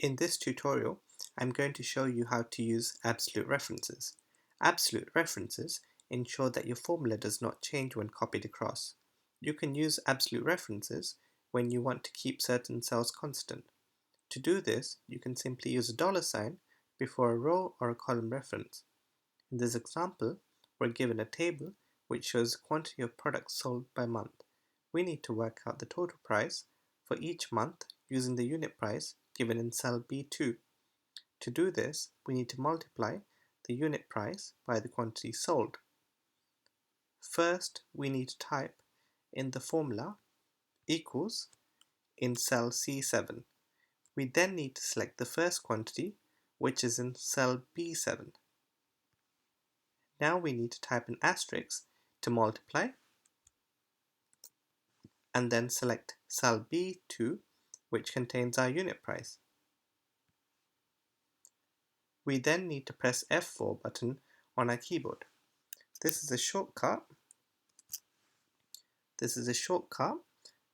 In this tutorial, I'm going to show you how to use absolute references. Absolute references ensure that your formula does not change when copied across. You can use absolute references when you want to keep certain cells constant. To do this, you can simply use a $sign before a row or a column reference. In this example, we're given a table which shows the quantity of products sold by month. We need to work out the total price for each month using the unit price given in cell B2. To do this, we need to multiply the unit price by the quantity sold. First, we need to type in the formula equals in cell C7. We then need to select the first quantity, which is in cell B7. Now we need to type an asterisk to multiply, and then select cell B2, which contains our unit price. We then need to press F4 button on our keyboard. This is a shortcut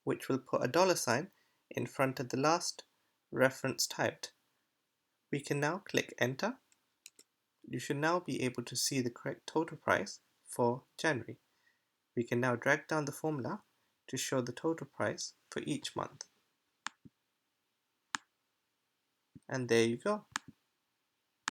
which will put a $sign in front of the last reference typed. We can now click enter. You should now be able to see the correct total price for January. We can now drag down the formula to show the total price for each month. And there you go.